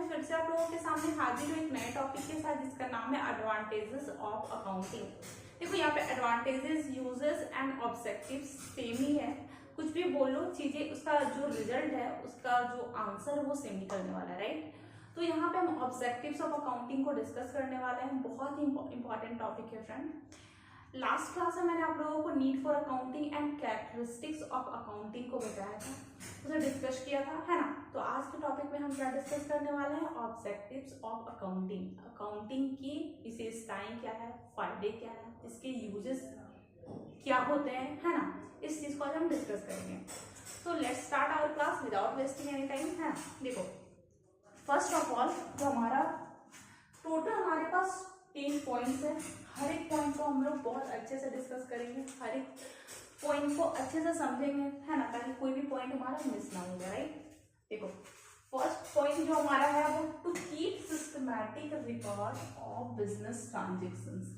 मैं फिर से आप लोगों के सामने हाजिर हूँ एक नए टॉपिक के साथ जिसका नाम है एडवांटेजेस ऑफ अकाउंटिंग। देखो यहाँ पे advantages, uses and objectives same ही है, कुछ भी बोलो चीजें उसका जो रिजल्ट है उसका जो आंसर वो सेम निकलने वाला है, राइट। तो यहाँ पे हम ऑब्जेक्टिव्स ऑफ अकाउंटिंग को डिस्कस करने वाले हैं, बहुत ही इंपॉर्टेंट टॉपिक है फ्रेंड। लास्ट क्लास में मैंने आप लोगों को need for accounting and characteristics of accounting को बताया था, उसे डिस्कस किया था, है ना। तो आज के टॉपिक में हम क्या डिस्कस करने वाले हैं, ऑब्जेक्टिव्स ऑफ अकाउंटिंग। अकाउंटिंग की विशेषताएं क्या है, फायदे क्या है, इसके यूजेस क्या होते हैं, है ना, इस चीज को आज हम डिस्कस करेंगे। तो let's start our class without wasting any time, है ना। देखो फर्स्ट ऑफ ऑल जो हमारा टोटल हमारे पास 3 पॉइंट्स है, हर एक पॉइंट को हम लोग बहुत अच्छे से डिस्कस करेंगे, हर एक पॉइंट को अच्छे से समझेंगे, है ना, ताकि कोई भी पॉइंट हमारा मिस ना हो जाए, राइट। देखो फर्स्ट पॉइंट जो हमारा है वो to keep systematic record of business transactions.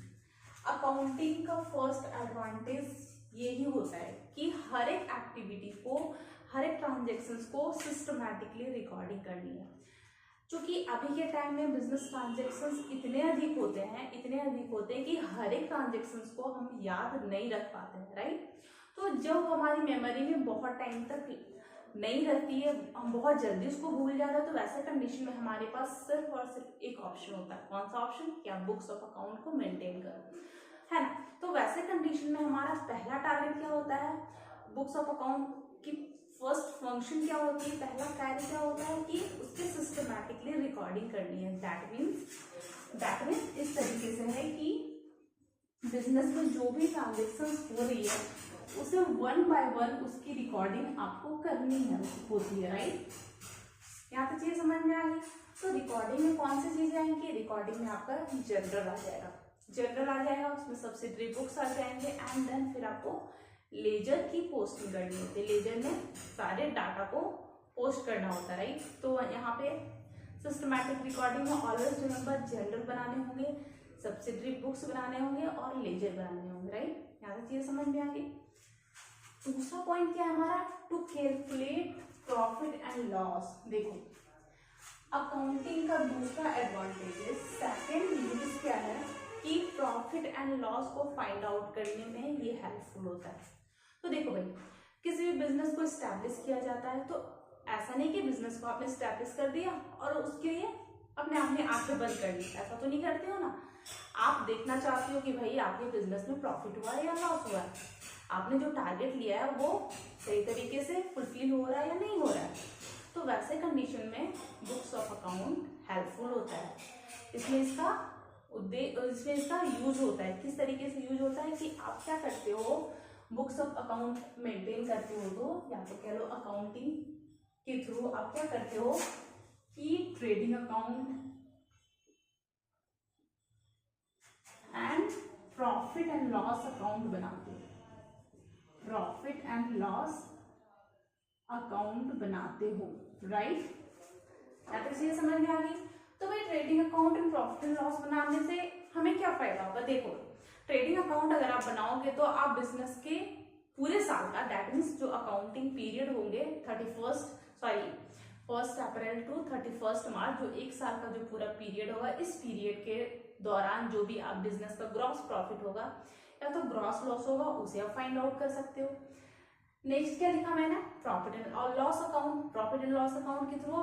Accounting का फर्स्ट एडवांटेज यही होता है कि हर एक एक्टिविटी को, हर एक ट्रांजेक्शंस को सिस्टमैटिकली रिकॉर्डिंग करनी है। क्योंकि अभी के टाइम में बिजनेस ट्रांजेक्शंस इतने अधिक होते हैं कि हर एक ट्रांजेक्शंस को हम याद नहीं रख पाते हैं, राइट। तो जब हमारी मेमोरी में बहुत टाइम तक नहीं रहती है, हम बहुत जल्दी उसको भूल जाते हैं, तो वैसे कंडीशन में हमारे पास सिर्फ और सिर्फ एक ऑप्शन होता है। कौन सा ऑप्शन, कि आप बुक्स ऑफ अकाउंट को मेंटेन करो, है ना। तो वैसे कंडीशन में हमारा पहला टारगेट क्या होता है, बुक्स ऑफ अकाउंट की फर्स्ट फंक्शन क्या होती है, पहला कार्य क्या होता है कि उसके सिस्टमैटिकली रिकॉर्डिंग करनी है। दैट मीन्स इस तरीके से है कि बिजनेस में जो भी ट्रांजेक्शन हो रही है उसे 1 बाय 1 उसकी रिकॉर्डिंग आपको करनी है, होती है, राइट। यहाँ तक चीज समझ में आ गई। तो रिकॉर्डिंग में कौन सी चीजें आएंगी, रिकॉर्डिंग में आपका जनरल आ जाएगा, उसमें सब्सिडरी बुक्स आ जाएंगे, एंड देन फिर आपको लेजर की पोस्टिंग करनी होती है। लेजर में सारे डाटा को पोस्ट करना होता है, राइट। तो यहाँ पे सिस्टमैटिक रिकॉर्डिंग में ऑलवेज रिमेंबर जनरल बनाने होंगे, सब्सिडरी बुक्स बनाने होंगे और लेजर बनाने होंगे, राइट। यहाँ तक चीजें समझ में आ गई। दूसरा पॉइंट क्या है हमारा, to calculate profit and loss. देखो अकाउंटिंग का दूसरा एडवांटेज, सेकेंड यूज क्या है कि प्रॉफिट एंड लॉस को फाइंड आउट करने में ये हेल्पफुल होता है। तो देखो भाई, किसी भी बिजनेस को स्टैब्लिश किया जाता है तो ऐसा नहीं कि बिजनेस को आपने स्टैब्लिश कर दिया और उसके लिए अपने आंखें बंद कर ली, ऐसा तो नहीं करते हो ना। आप देखना चाहते हो कि भाई आपके बिजनेस में प्रॉफिट हुआ है या लॉस हुआ है, आपने जो टारगेट लिया है वो सही तरीके से फुलफिल हो रहा है या नहीं हो रहा है। तो वैसे कंडीशन में बुक्स ऑफ अकाउंट हेल्पफुल होता है। इसमें इसका यूज होता है, किस तरीके से यूज होता है कि आप क्या करते हो, बुक्स ऑफ अकाउंट मेंटेन करते हो तो, या तो कह लो अकाउंटिंग के थ्रू आप क्या करते हो कि trading account and profit and loss account बनाते हो, प्रॉफिट एंड लॉस अकाउंट बनाते हो, राइट। या तो ये समझ में आ गई। तो भाई trading account and profit and loss बनाने से हमें क्या फायदा होगा, देखो ट्रेडिंग अकाउंट अगर आप बनाओगे तो आप बिजनेस के पूरे साल का, दैट मीन्स जो अकाउंटिंग पीरियड होंगे 1 अप्रैल टू 31 मार्च, जो एक साल का जो पूरा पीरियड होगा, इस पीरियड के दौरान जो भी आप बिजनेस का ग्रॉस प्रॉफिट होगा या तो ग्रॉस लॉस होगा उसे आप फाइंड आउट कर सकते हो। नेक्स्ट क्या लिखा मैंने, profit and loss account, profit and loss account के थ्रू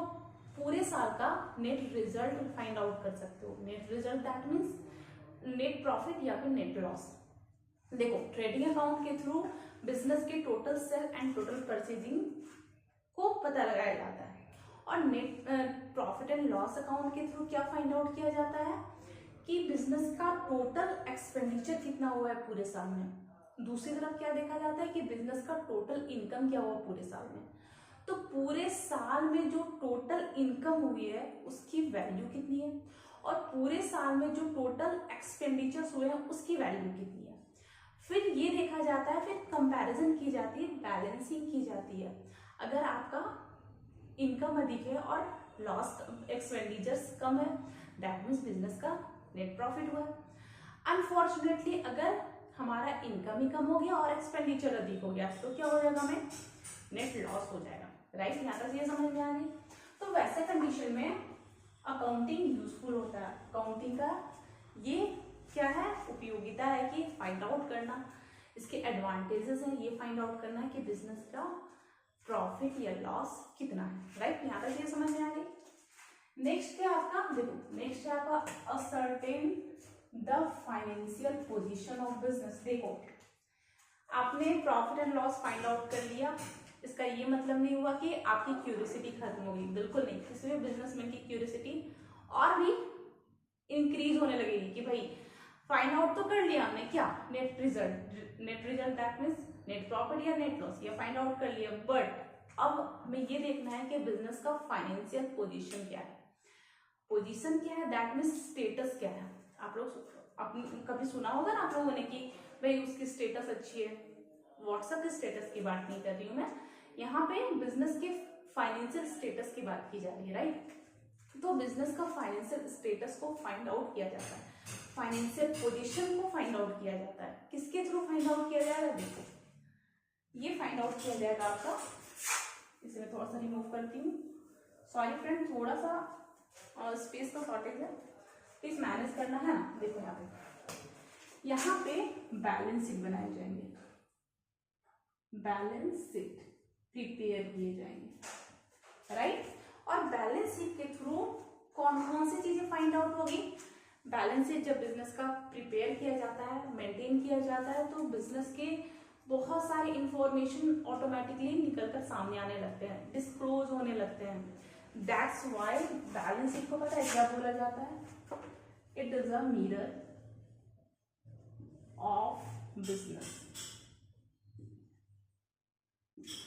पूरे साल का नेट रिजल्ट फाइंड आउट कर सकते हो। Net result that means net profit या फिर नेट लॉस। देखो ट्रेडिंग अकाउंट के थ्रू बिजनेस के total sale and total purchasing को पता लगाया जाता है, और net profit and loss account के थ्रू क्या फाइंड आउट किया जाता है कि बिजनेस का टोटल एक्सपेंडिचर कितना हुआ है पूरे साल में। दूसरी तरफ क्या देखा जाता है कि बिजनेस का टोटल इनकम क्या हुआ पूरे साल में। तो पूरे साल में जो टोटल इनकम हुई है उसकी वैल्यू कितनी है, और पूरे साल में जो टोटल एक्सपेंडिचर्स हुए हैं उसकी वैल्यू कितनी है। फिर ये देखा जाता है, फिर कंपैरिजन की जाती है, बैलेंसिंग की जाती है। अगर आपका इनकम अधिक है और लॉस एक्सपेंडिचर्स कम है, दैट मीन्स बिजनेस का नेट प्रॉफिट हुआ। अनफॉर्चुनेटली अगर हमारा इनकम ही कम हो गया और एक्सपेंडिचर अधिक हो गया तो क्या हो जाएगा, हमें नेट लॉस हो जाएगा, राइट। यहाँ तक ये समझ में आ गई। तो वैसे कंडीशन में अकाउंटिंग यूजफुल होता है। अकाउंटिंग का ये क्या है, उपयोगिता है कि फाइंड आउट करना, इसके एडवांटेजेस हैं ये फाइंड आउट करना है कि बिजनेस का प्रॉफिट या लॉस कितना है। राइट, यहाँ तक ये समझ में आ गई। नेक्स्ट है आपका, देखो नेक्स्ट है आपका ascertain the financial position of business. देखो आपने profit and loss find out कर लिया, इसका ये मतलब नहीं हुआ कि आपकी क्यूरियोसिटी खत्म हो गई, बिल्कुल नहीं। किसी भी बिजनेसमैन की क्यूरियोसिटी और भी इंक्रीज होने लगेगी कि भाई फाइंड आउट तो कर लिया हमने, क्या net result, net result that means net profit या नेट लॉस, ये फाइंड आउट कर लिया, बट अब हमें ये देखना है कि बिजनेस का फाइनेंशियल पोजीशन क्या है। पोजीशन क्या है दैट मीन्स स्टेटस क्या है। आप लोग कभी सुना होगा ना आप लोगों ने कि भाई उसकी स्टेटस अच्छी है, व्हाट्सएप के स्टेटस की बात नहीं कर रही हूँ मैं, यहाँ पे बिजनेस के फाइनेंशियल स्टेटस की बात की जा रही है। राइट, तो बिजनेस का फाइनेंशियल स्टेटस को फाइंड आउट किया जाता है, फाइनेंशियल पोजीशन को फाइंड आउट किया जाता है। किसके थ्रू फाइंड आउट किया जाएगा, देखो ये फाइंड आउट किया जाएगा आपका, इसे मैं थोड़ा सा रिमूव करती हूँ, सॉरी फ्रेंड थोड़ा सा स्पेस का शॉर्टेज है, प्लीज मैनेज करना है ना। देखो यहाँ पे बैलेंस शीट बनाए जाएंगे, बैलेंस शीट प्रिपेयर किए जाएंगे। राइट, और बैलेंस शीट के थ्रू कौन कौन सी चीजें फाइंड आउट होगी। बैलेंस शीट जब बिजनेस का प्रिपेयर किया जाता है, मेंटेन किया जाता है, तो बिजनेस के बहुत सारे इंफॉर्मेशन ऑटोमेटिकली निकलकर सामने आने लगते हैं, डिस्क्लोज होने लगते हैं। दैट्स व्हाई बैलेंस शीट को पता है क्या बोला जाता है, it is a mirror of business.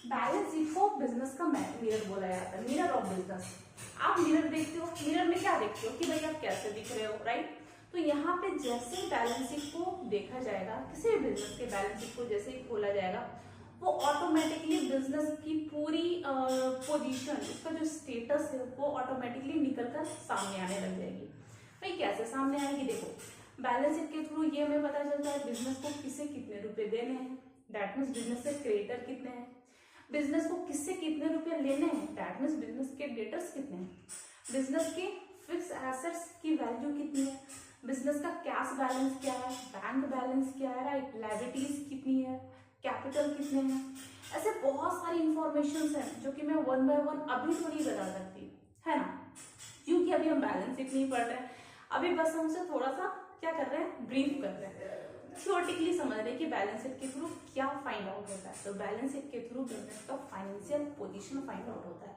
Balance sheet को बिजनेस का मिरर बोला जाता है, मिरर ऑफ बिजनेस। आप मिरर देखते हो, मिरर में क्या देखते हो कि भाई आप कैसे दिख रहे हो। राइट, तो यहाँ पे जैसे बैलेंस शीट को देखा जाएगा, किसी भी बिजनेस के बैलेंस शीट को जैसे ही खोला जाएगा, वो ऑटोमेटिकली बिजनेस की पूरी पोजीशन, उसका जो स्टेटस है वो ऑटोमेटिकली निकलकर सामने आने लग जाएगी। भाई कैसे सामने आएगी, देखो बैलेंस शीट के थ्रू ये हमें पता चलता है बिजनेस को किसे कितने रुपए देने हैं, दैट मीन्स बिजनेस से क्रेडिटर कितने हैं, बिजनेस को किससे कितने रुपए लेने हैं, दैट मीन्स बिजनेस के डेटर्स कितने हैं, बिजनेस के फिक्स एसेट्स की वैल्यू कितनी है, बिजनेस का कैश बैलेंस क्या है, बैंक बैलेंस क्या है, राइट, लायबिलिटीज कितनी है, कैपिटल कितने हैं। ऐसे बहुत सारी इंफॉर्मेशन हैं जो कि मैं वन बाय वन अभी थोड़ी बता सकती है ना, क्योंकि अभी हम बैलेंस शीट नहीं पढ़ रहे हैं, अभी बस हमसे थोड़ा सा क्या कर रहे हैं, ब्रीफ कर रहे हैं, थ्योरेटिकली समझ रहे हैं कि बैलेंस शीट के थ्रू क्या फाइंड आउट होता है। तो बैलेंस शीट के थ्रू बिजनेस का फाइनेंशियल पोजीशन फाइंड आउट होता है,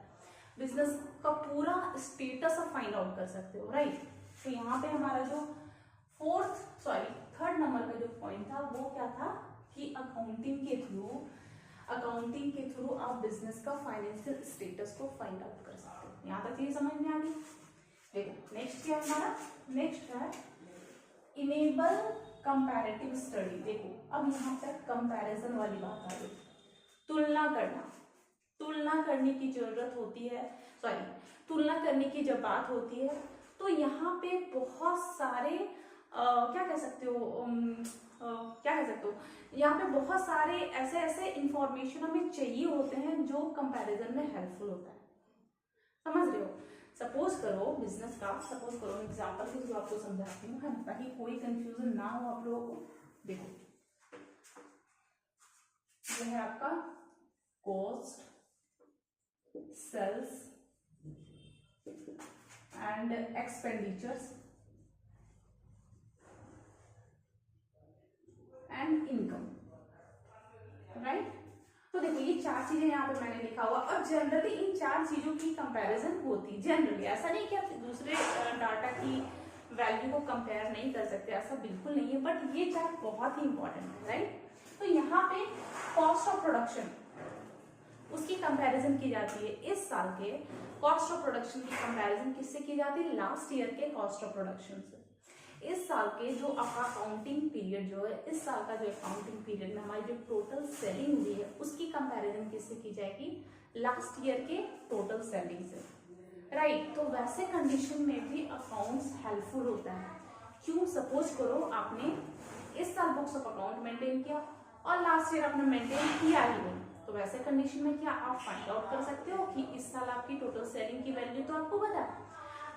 बिजनेस का पूरा स्टेटस आप फाइंड आउट कर सकते हो। राइट, तो यहाँ पे हमारा जो थर्ड नंबर का जो पॉइंट था वो क्या था कि अकाउंटिंग के थ्रू आप बिजनेस का फाइनेंशियल स्टेटस को फाइंड आउट कर सकते हो। यहाँ तक ये समझ में आ गई। देखो नेक्स्ट क्या हमारा, नेक्स्ट है इनेबल कंपैरेटिव स्टडी। देखो अब यहाँ तक कंपैरिजन वाली बात आ गई, तुलना करने की जरूरत होती है, तुलना करने की जब बात होती है तो यहाँ पे बहुत सारे क्या कह सकते हो यहाँ पे बहुत सारे ऐसे इंफॉर्मेशन हमें चाहिए होते हैं जो कंपैरिजन में हेल्पफुल होता है। समझ रहे हो, सपोज करो बिजनेस का, सपोज करो एग्जांपल के थ्रू आपको समझाती हूँ ताकि कोई कंफ्यूजन ना हो आप लोगों को। देखो ये है आपका cost, sales and expenditures and income. Right, तो देखो ये चार चीजें यहाँ पे मैंने लिखा हुआ, और जनरली इन चार चीजों की कंपैरिजन होती है। जनरली ऐसा नहीं कि आप दूसरे डाटा की वैल्यू को कंपेयर नहीं कर सकते, ऐसा बिल्कुल नहीं है, बट ये चार बहुत ही इंपॉर्टेंट है। राइट, तो यहाँ पे कॉस्ट ऑफ प्रोडक्शन उसकी कंपैरिजन की जाती है। इस साल के कॉस्ट ऑफ प्रोडक्शन की कंपैरिजन किससे की जाती है, लास्ट ईयर के कॉस्ट ऑफ प्रोडक्शन से। इस साल के जो आपका अकाउंटिंग पीरियड जो है, इस साल का जो अकाउंटिंग पीरियड में हमारी जो टोटल सेलिंग हुई है उसकी कंपैरिजन किससे की जाएगी, लास्ट ईयर के टोटल सेलिंग से। राइट, तो वैसे कंडीशन में भी अकाउंट्स हेल्पफुल होता है। क्यों, सपोज करो आपने इस साल बुक्स ऑफ अकाउंट मेंटेन किया और लास्ट ईयर आपने मेंटेन किया ही नहीं, तो वैसे कंडीशन में क्या आप फाइंड आउट कर सकते हो कि इस साल आपकी टोटल सेलिंग की वैल्यू तो आपको पता है,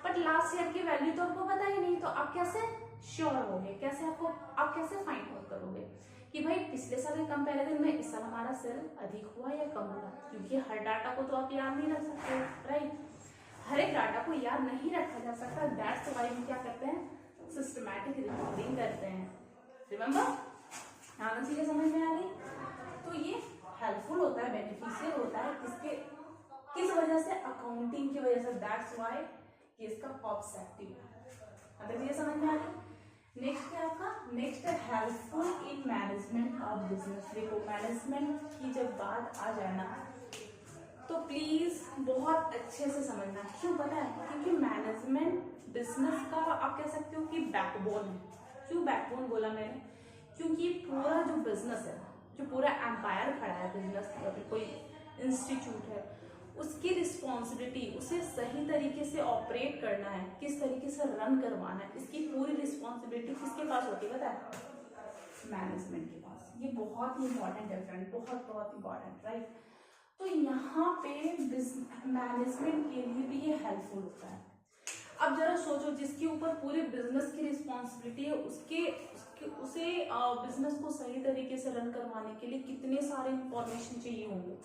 बट लास्ट ईयर की वैल्यू तो आपको पता ही नहीं, तो आप कैसे श्योर होगे, कैसे आप कैसे फाइंड आउट करोगे कि भाई पिछले साल के कंपैरिजन में इस साल हमारा सेल अधिक हुआ या कम हुआ? क्योंकि हर डाटा को तो आप याद नहीं रख सकते, राइट? हर एक डाटा को याद नहीं रखा जा सकता। दैट्स व्हाई हम क्या करते हैं, सिस्टमैटिक रिकॉर्डिंग करते हैं। रिमेंबर, हाँ चीजें समझ में आ गई? तो ये हेल्पफुल होता है, बेनिफिशियल होता है, किस वजह से? अकाउंटिंग की वजह से। दैट्स व्हाई कि इसका ऑब्जेक्टिव है। चीजें समझ में आ गई? नेक्स्ट है आपका, नेक्स्ट है helpful in management of business. देखो मैनेजमेंट की जब बात आ जाए ना, तो प्लीज बहुत अच्छे से समझना। क्यों पता है? क्योंकि मैनेजमेंट बिजनेस का आप कह सकते हो कि बैकबोन है। क्यों बैकबोन बोला मैंने? क्योंकि पूरा जो बिजनेस है, जो पूरा एम्पायर खड़ा है बिजनेस, कोई इंस्टीट्यूट है, उसकी रिस्पॉन्सिबिलिटी, उसे सही तरीके से ऑपरेट करना है, किस तरीके से रन करवाना है, इसकी पूरी रिस्पॉन्सिबिलिटी किसके पास होती है पता है? मैनेजमेंट के पास। ये बहुत ही इंपॉर्टेंट है फ्रेंड, बहुत इंपॉर्टेंट, राइट? तो यहाँ पे मैनेजमेंट के लिए भी ये हेल्पफुल होता है। अब जरा सोचो, जिसके ऊपर पूरे बिजनेस की रिस्पॉन्सिबिलिटी है, उसे बिजनेस को सही तरीके से रन करवाने के लिए कितने सारे इंफॉर्मेशन चाहिए होंगे।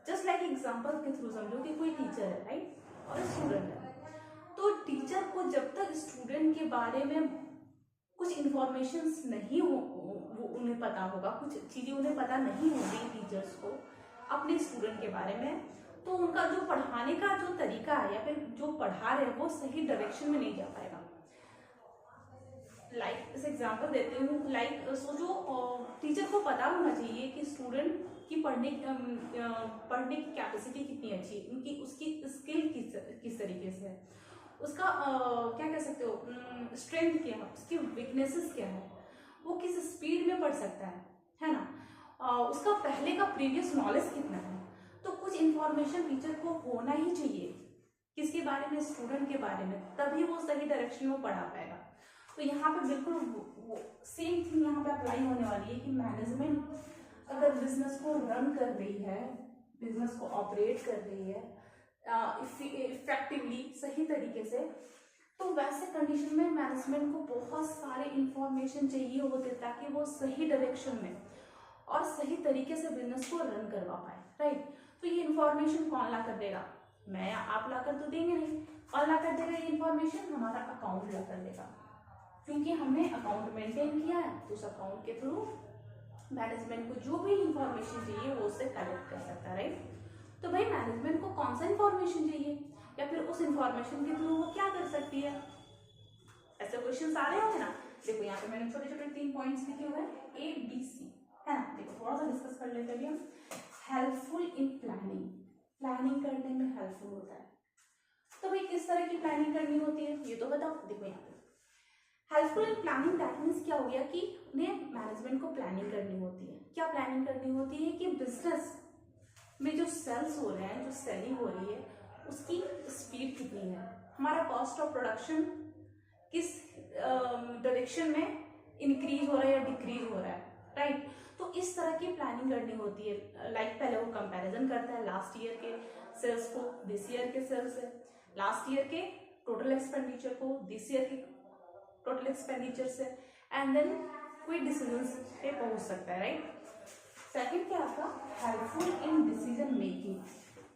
जस्ट लाइक एग्जांपल के थ्रू समझो कि कोई टीचर है, राइट, और स्टूडेंट है। तो टीचर को जब तक स्टूडेंट के बारे में कुछ इंफॉर्मेशन नहीं हो, वो उन्हें पता होगा, कुछ चीजें उन्हें पता नहीं होगी टीचर्स को अपने स्टूडेंट के बारे में, तो उनका जो पढ़ाने का जो तरीका है या फिर जो पढ़ा रहे हैं वो सही डायरेक्शन में नहीं जा पाएगा। लाइक इस एग्जांपल देती हूँ, लाइक सोचो टीचर को पता होना चाहिए कि स्टूडेंट की पढ़ने की कैपेसिटी कितनी अच्छी है, उनकी उसकी स्किल किस तरीके से है, उसका क्या कह सकते हो स्ट्रेंथ क्या है, उसकी वीकनेसेस क्या है, वो किस स्पीड में पढ़ सकता है ना, उसका पहले का प्रीवियस नॉलेज कितना है। तो कुछ इंफॉर्मेशन टीचर को होना ही चाहिए, किसके बारे में? स्टूडेंट के बारे में, तभी वो सही डायरेक्शन में पढ़ा पाएगा। तो यहाँ पे बिल्कुल वो सेम थिंग यहाँ पे अप्लाई होने वाली है कि मैनेजमेंट अगर बिजनेस को रन कर रही है, बिजनेस को ऑपरेट कर रही है इफेक्टिवली, सही तरीके से, तो वैसे कंडीशन में मैनेजमेंट को बहुत सारे इंफॉर्मेशन चाहिए होते ताकि वो सही डायरेक्शन में और सही तरीके से बिजनेस को रन करवा पाए, राइट? तो ये इंफॉर्मेशन कौन ला कर देगा? मैं या आप ला कर तो देंगे नहीं। कौन ला कर देगा ये इंफॉर्मेशन? हमारा अकाउंट ला कर देगा, क्योंकि हमने अकाउंट मेंटेन किया है, तो उस अकाउंट के थ्रू मैनेजमेंट को जो भी इंफॉर्मेशन चाहिए वो उससे कलेक्ट कर सकता है, राइट? तो भाई मैनेजमेंट को कौन सा इंफॉर्मेशन चाहिए या फिर उस इंफॉर्मेशन के थ्रू वो क्या कर सकती है? ऐसे क्वेश्चन आ रहे होंगे ना। देखो यहाँ पे मैंने छोटे छोटे 3 पॉइंट्स लिखे हुए हैं, ABC, है ना। देखो थोड़ा सा डिस्कस कर लेते हैं हम। हेल्पफुल इन प्लानिंग, प्लानिंग करने में हेल्पफुल होता है। तो भाई किस तरह की प्लानिंग करनी होती है ये तो बताओ। देखो यहाँ पे helpful in planning, that means क्या हो गया कि उन्हें मैनेजमेंट को प्लानिंग करनी होती है। क्या प्लानिंग करनी होती है कि बिजनेस में जो सेल्स हो रहे हैं, जो सेलिंग हो रही है, उसकी स्पीड कितनी है, हमारा कॉस्ट ऑफ प्रोडक्शन किस डायरेक्शन में इंक्रीज हो रहा है या डिक्रीज हो रहा है, राइट? तो इस तरह की प्लानिंग करनी होती है। लाइक पहले वो कंपैरिजन करता है लास्ट ईयर के सेल्स को दिस ईयर के सेल्स से, लास्ट ईयर के टोटल एक्सपेंडिचर को दिस ईयर के टोटल एक्सपेंडिचर से, एंड देन कोई डिसीजन पे पहुंच सकता है, राइट? सेकंड क्या आपका हेल्पफुल इन डिसीजन मेकिंग।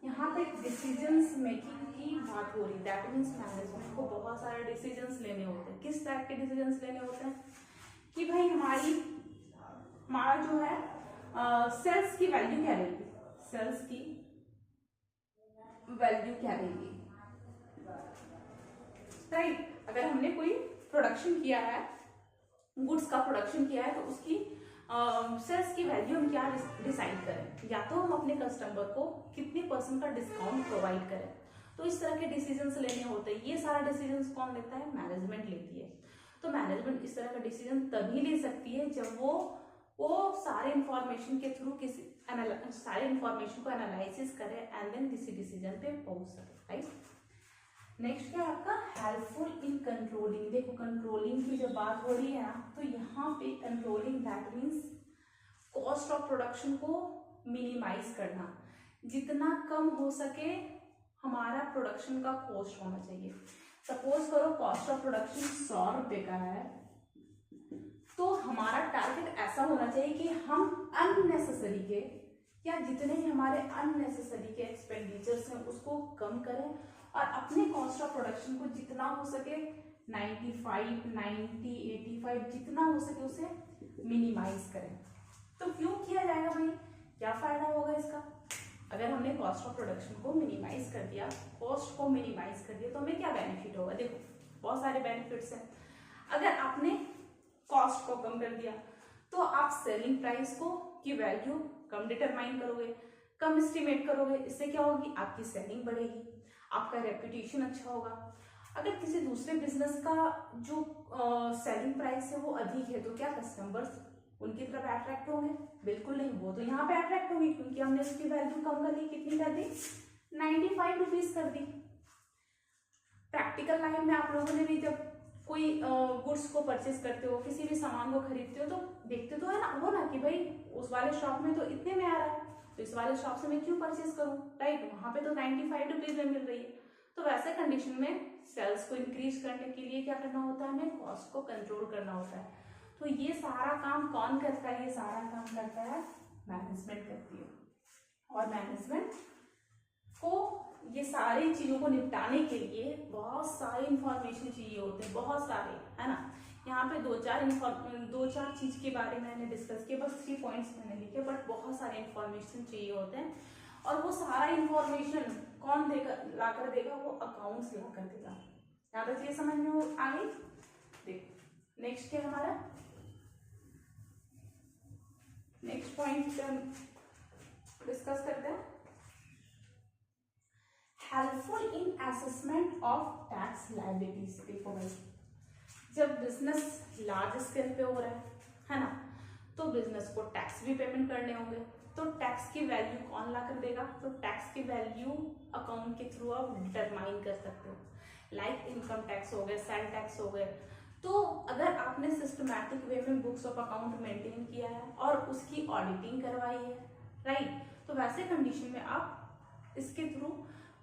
यहाँ पे डिसीजंस मेकिंग की बात हो रही, दैट मीन्स मैनेजमेंट को बहुत सारे डिसीजंस लेने होते हैं। किस टाइप के डिसीजंस लेने होते हैं कि भाई हमारा जो है सेल्स की वैल्यू क्या रहेगी, सेल्स की वैल्यू क्या रहेगी, राइट? अगर हमने कोई प्रोडक्शन किया है, गुड्स का प्रोडक्शन किया है, तो उसकी सेल्स की वैल्यू हम क्या डिसाइड करें, या तो हम अपने कस्टमर को कितने % का डिस्काउंट प्रोवाइड करें। तो इस तरह के डिसीजंस लेने होते हैं। ये सारा डिसीजंस कौन लेता है? मैनेजमेंट लेती है। तो मैनेजमेंट इस तरह का डिसीजन तभी ले सकती है जब वो सारे इंफॉर्मेशन के थ्रू सारे इंफॉर्मेशन को एनालिसिस करे एंड देन किसी डिसीजन पे पहुंच सके, राइट? नेक्स्ट क्या है आपका हेल्पफुल इन कंट्रोलिंग। देखो कंट्रोलिंग की जब बात हो रही है ना, तो यहाँ पे controlling that means cost of production को मिनिमाइज करना, जितना कम हो सके हमारा प्रोडक्शन का कॉस्ट होना चाहिए। सपोज करो कॉस्ट ऑफ प्रोडक्शन 100 रुपए का है, तो हमारा टारगेट ऐसा होना चाहिए कि हम अननेसेसरी के या जितने भी हमारे अननेसेसरी के एक्सपेंडिचर्स हैं उसको कम करें और अपने कॉस्ट ऑफ प्रोडक्शन को जितना हो सके 95, 90, 85 जितना हो सके उसे मिनिमाइज करें। तो क्यों किया जाएगा भाई, क्या फायदा होगा इसका? अगर हमने कॉस्ट ऑफ प्रोडक्शन को मिनिमाइज कर दिया, कॉस्ट को मिनिमाइज कर दिया, तो हमें क्या बेनिफिट होगा? देखो बहुत सारे बेनिफिट्स हैं। अगर आपने कॉस्ट को कम कर दिया तो आप सेलिंग प्राइस को की वैल्यू कम डिटरमाइन करोगे, कम एस्टिमेट करोगे। इससे क्या होगी? आपकी सेलिंग बढ़ेगी, आपका रेपुटेशन अच्छा होगा। अगर किसी दूसरे बिजनेस का जो सेलिंग प्राइस है वो अधिक है, तो क्या कस्टमर्स उनकी तरफ अट्रैक्ट होंगे? बिल्कुल नहीं, वो तो यहाँ पे अट्रैक्ट होगी क्योंकि हमने उसकी वैल्यू कम कर दी। कितनी कर दी? 95 रुपीज कर दी। प्रैक्टिकल लाइफ में आप लोगों ने भी जब कोई गुड्स को परचेज करते हो, किसी भी सामान को खरीदते हो, तो देखते तो है ना वो ना कि भाई उस वाले शॉप में तो इतने में आ रहा है, तो इस वाले शॉप से मैं क्यों परचेज करूं, राइट? वहां पे तो 95 रुपीज में मिल रही है। तो वैसे कंडीशन में सेल्स को इंक्रीज करने के लिए क्या करना होता है? हमें कॉस्ट को कंट्रोल करना होता है। तो ये सारा काम कौन करता है? ये सारा काम करता है मैनेजमेंट करती है। और मैनेजमेंट को ये सारी चीजों को निपटाने के लिए बहुत सारे इंफॉर्मेशन चाहिए होते हैं, बहुत सारे, है ना। यहाँ पे दो चार चीज के बारे में मैंने डिस्कस किया, बस 3 पॉइंट्स मैंने लिखे, बट बहुत सारे इंफॉर्मेशन चाहिए होते हैं। और वो सारा इंफॉर्मेशन कौन देगा, ला कर देगा? वो अकाउंट्स ला कर देगा। यहाँ तक ये समझ में आ गई? देखो नेक्स्ट क्या हमारा नेक्स्ट पॉइंट डिस्कस करते हैं, helpful in assessment of tax liabilities. देखो भाई, जब बिजनेस लार्ज स्केल पे हो रहा है ना, तो बिजनेस को टैक्स भी पेमेंट करने होंगे। तो टैक्स की वैल्यू कौन ला कर देगा? तो टैक्स की वैल्यू अकाउंट के थ्रू आप डिटरमाइन कर सकते हो, लाइक इनकम टैक्स हो गए, सेल टैक्स हो गए। तो अगर आपने सिस्टमैटिक वे में बुक्स ऑफ अकाउंट मेंटेन किया है और उसकी ऑडिटिंग करवाई है, राइट, तो वैसे कंडीशन में आप इसके थ्रू,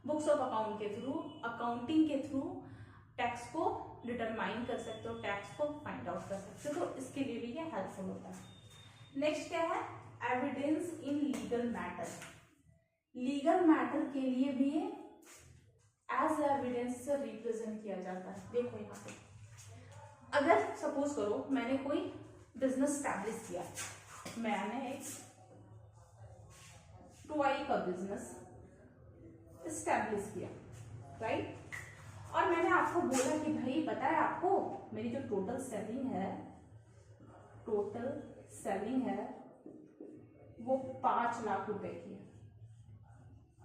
बुक्स ऑफ अकाउंट के थ्रू, अकाउंटिंग के थ्रू टैक्स को डिटरमाइन कर सकते हो, टैक्स को फाइंड आउट कर सकते हो। तो इसके लिए भी ये हेल्पफुल होता है। नेक्स्ट क्या है? Evidence in legal matter. Legal matter के लिए भी ये एज एविडेंस से रिप्रेजेंट किया जाता है। देखो यहाँ पे अगर सपोज करो मैंने कोई बिजनेस स्टैब्लिश किया, मैंने एक टॉय का बिजनेस स्टैब्लिश किया, राइट, और मैंने आपको बोला कि भाई पता है आपको मेरी जो टोटल सेलिंग है वो 5 लाख रुपए की है।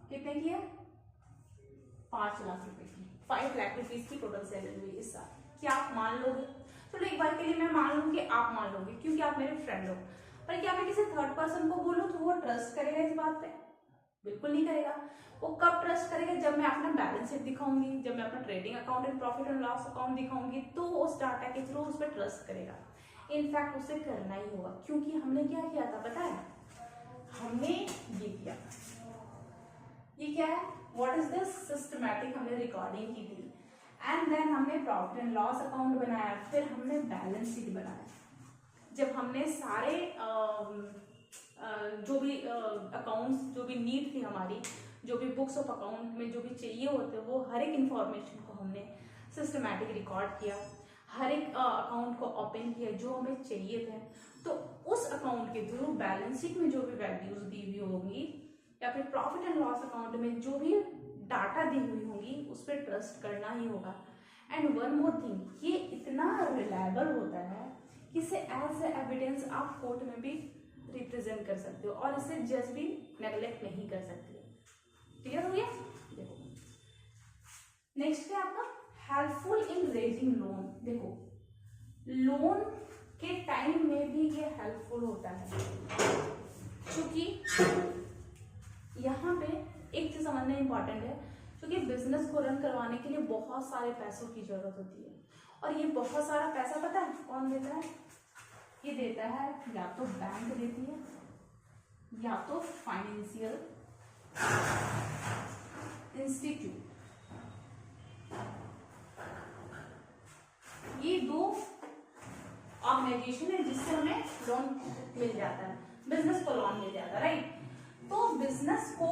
कितने की है? 5 लाख रुपए की, 5 लाख रुपीज की टोटल सेलिंग हुई इस साल। क्या आप मान लोगे? चलो एक बार के लिए मैं मान लूं कि आप मान लोगे क्योंकि आप मेरे फ्रेंड हो, पर क्या मैं किसी थर्ड पर्सन को बोलूं तो वो ट्रस्ट करेगा इस बात पे? बिल्कुल नहीं करेगा। वो कब ट्रस्ट करेगा? जब मैं अपना बैलेंस शीट दिखाऊंगी, जब मैं अपना trading account and profit and loss account दिखाऊंगी, तो उस डाटा के थ्रू उस पर ट्रस्ट करेगा। इनफैक्ट उसे करना ही होगा, क्योंकि हमने क्या किया था पता है? हमने ये किया था, ये क्या है? What is this? सिस्टमैटिक हमने रिकॉर्डिंग की थी, एंड देन हमने प्रॉफिट एंड लॉस अकाउंट बनाया, फिर हमने बैलेंस शीट बनाया। जब हमने सारे जो भी अकाउंट्स, जो भी नीड थी हमारी, जो भी बुक्स ऑफ अकाउंट में जो भी चाहिए होते, वो हर एक इंफॉर्मेशन को हमने सिस्टमैटिक रिकॉर्ड किया, हर एक अकाउंट को ओपन किया जो हमें चाहिए थे। तो उस अकाउंट के थ्रू बैलेंस शीट में जो भी वैल्यूज दी हुई होगी या फिर प्रॉफिट एंड लॉस अकाउंट में जो भी डाटा दी हुई होगी उस पर ट्रस्ट करना ही होगा। एंड वन मोर थिंग, ये इतना रिलायबल होता है कि इसे एज एविडेंस आप कोर्ट में भी रिप्रेजेंट कर सकते हो और इसे जज भी नेग्लेक्ट नहीं कर सकते। क्लियर हो गया? देखो नेक्स्ट क्या आपका? Helpful in raising loan. देखो लोन के टाइम में भी ये हेल्पफुल होता है, क्योंकि यहाँ पे एक चीज समझना इंपॉर्टेंट है, क्योंकि बिजनेस को रन करवाने के लिए बहुत सारे पैसों की जरूरत होती है, और ये बहुत सारा पैसा पता है कौन देता है? ये देता है या तो बैंक देती है या तो फाइनेंशियल इंस्टीट्यूट, ये दो ऑर्गेनाइजेशन है जिससे हमें लोन मिल जाता है, बिजनेस को लोन मिल जाता है, राइट। तो बिजनेस को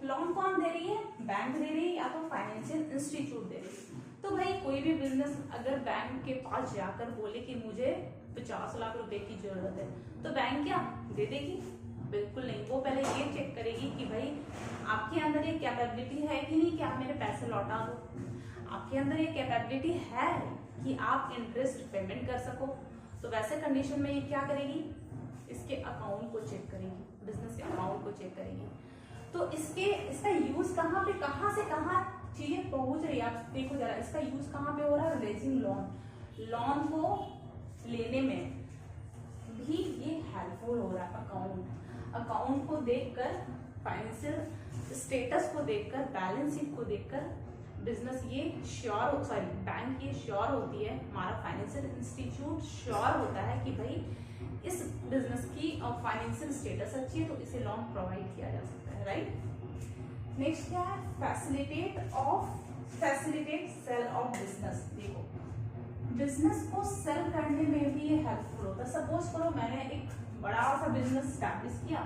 लोन कौन दे रही है, बैंक दे रही है या तो फाइनेंशियल इंस्टीट्यूट दे रही है। तो भाई कोई भी बिजनेस अगर बैंक के पास जाकर बोले कि मुझे 50 लाख रुपए की जरूरत है, तो बैंक क्या दे देगी, बिल्कुल नहीं। वो पहले ये चेक करेगी कि भाई आपके अंदर ये कैपेबिलिटी है कि नहीं कि आप मेरे पैसे लौटा दो, आपके अंदर ये कैपेबिलिटी है कि आप इंटरेस्ट पेमेंट कर सको। तो वैसे कंडीशन में ये क्या करेगी, इसके अकाउंट को चेक करेगी, बिजनेस के अकाउंट को चेक करेगी। तो इसका यूज कहाँ पे, कहाँ से कहाँ चीजें पहुंच रही है, आप देखो जरा इसका यूज कहाँ पे हो रहा है, रेजिंग लोन को लेने में भी ये हेल्पफुल हो रहा है। अकाउंट को देखकर, फाइनेंशियल स्टेटस को देखकर, बैलेंस शीट को देखकर बिजनेस ये बैंक ये श्योर होती है, हमारा फाइनेंशियल इंस्टीट्यूट श्योर होता है कि भाई इस बिजनेस की फाइनेंशियल स्टेटस अच्छी है तो इसे लोन प्रोवाइड किया जा सकता है, राइट। नेक्स्ट क्या है, फैसिलिटेट सेल ऑफ बिजनेस। देखो बिजनेस को सेल करने में भी ये हेल्पफुल होता है। सपोज करो मैंने एक बड़ा सा बिजनेस स्टैब्लिश किया,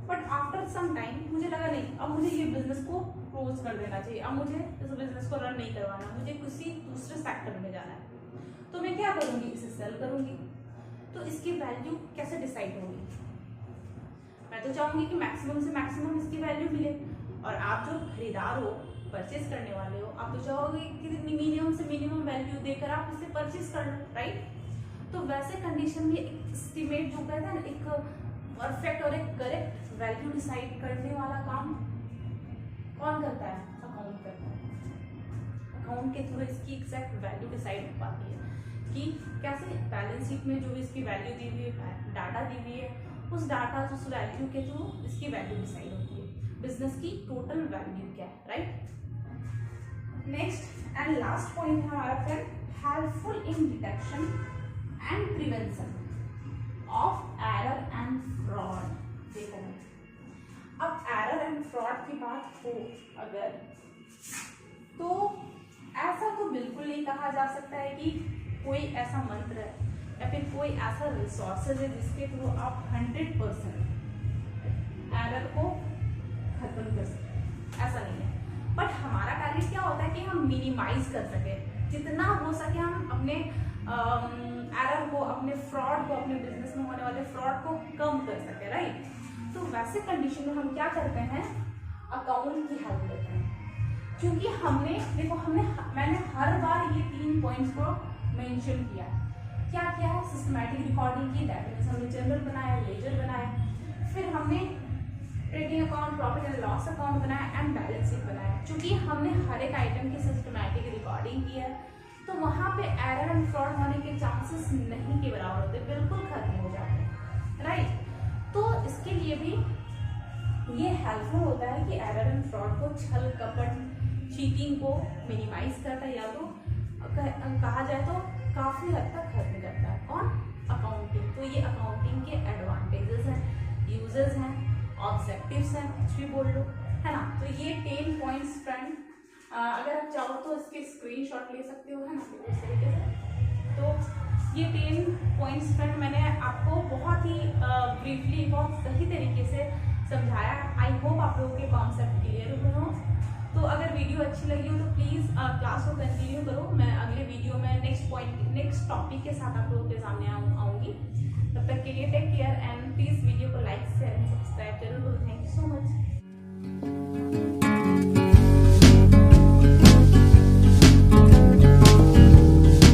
बट आफ्टर सम टाइम मुझे लगा नहीं अब मुझे ये बिजनेस को क्लोज कर देना चाहिए, अब मुझे इस बिजनेस को रन नहीं करवाना, मुझे किसी दूसरे सेक्टर में जाना है, तो मैं क्या करूंगी, इसे सेल करूंगी। तो इसकी वैल्यू कैसे डिसाइड होगी, मैं तो चाहूंगी कि मैक्सिमम से मैक्सिमम इसकी वैल्यू मिले, और आप जो खरीदार हो, परचेज करने वाले हो, आप तो चाहोगे कि मिनिमम से मिनिमम वैल्यू देकर आप इसे परचेज कर लो, राइट। तो वैसे कंडीशन में एक एस्टिमेट जो कहता है ना, एक परफेक्ट और एक करेक्ट वैल्यू डिसाइड करने वाला काम कौन करता है, अकाउंट करता है। अकाउंट के थ्रू इसकी एग्जैक्ट वैल्यू डिसाइड हो पाती है कि कैसे, बैलेंस शीट में जो भी इसकी वैल्यू दी हुई है, डाटा दी हुई है, उस डाटा उस वैल्यू के थ्रू इसकी वैल्यू डिसाइड होती है, बिजनेस की टोटल वैल्यू क्या है, right. Next and last point है हमारा friend, helpful in detection and prevention of error and fraud. देखो अब एरर एंड फ्रॉड की बात हो अगर, तो ऐसा तो बिल्कुल नहीं कहा जा सकता है कि कोई ऐसा मंत्र है या फिर कोई ऐसा रिसोर्सेज है जिसके थ्रू आप 100% एरर को खत्म कर सकते हैं, ऐसा नहीं है। बट हमारा टारगेट क्या होता है कि हम मिनिमाइज कर सके, जितना हो सके हम अपने एरर को, अपने फ्रॉड को, अपने बिजनेस में होने वाले फ्रॉड को कम कर सके, राइट। तो वैसे कंडीशन में हम क्या करते हैं, अकाउंट की हेल्प लेते हैं, क्योंकि मैंने हर बार ये 3 पॉइंट्स को मेंशन किया। क्या किया है, सिस्टमैटिक रिकॉर्डिंग की, डेटाबेस हमने जनरल बनाया, लेजर बनाया, फिर हमने trading account, profit and loss account बनाया एंड बैलेंस शीट बनाया। क्योंकि हमने हर एक आइटम की सिस्टमैटिक रिकॉर्डिंग की है, तो वहां पे एरर एंड फ्रॉड होने के चांसेस नहीं के बराबर होते, बिल्कुल खत्म हो जाते हैं, राइट। तो इसके लिए भी ये हेल्पफुल होता है कि एरर एंड फ्रॉड को, छल कपट, चीटिंग को मिनिमाइज करता है, या तो कहा जाए तो काफी हद तक खत्म करता है। कौन, अकाउंटिंग। तो ये अकाउंटिंग के एडवांटेजेस हैं, यूजेस हैं, ऑब्जेक्टिव्स हैं, कुछ भी बोल लो, है ना। तो ये 10 पॉइंट्स फ्रेंड, अगर आप चाहो तो इसके स्क्रीनशॉट ले सकते हो, है ना, इस तरीके से। तो ये 10 पॉइंट्स फ्रेंड मैंने आपको बहुत ही ब्रीफली, बहुत सही तरीके से समझाया। आई होप आप लोगों के कॉन्सेप्ट क्लियर हुए हो। तो अगर वीडियो अच्छी लगी हो तो प्लीज़ क्लास को कंटिन्यू करो। मैं अगले वीडियो में नेक्स्ट टॉपिक के साथ आप लोगों के सामने आऊँगी। तब तक के लिए take care and please video को लाइक शेयर एंड सब्सक्राइब जरूर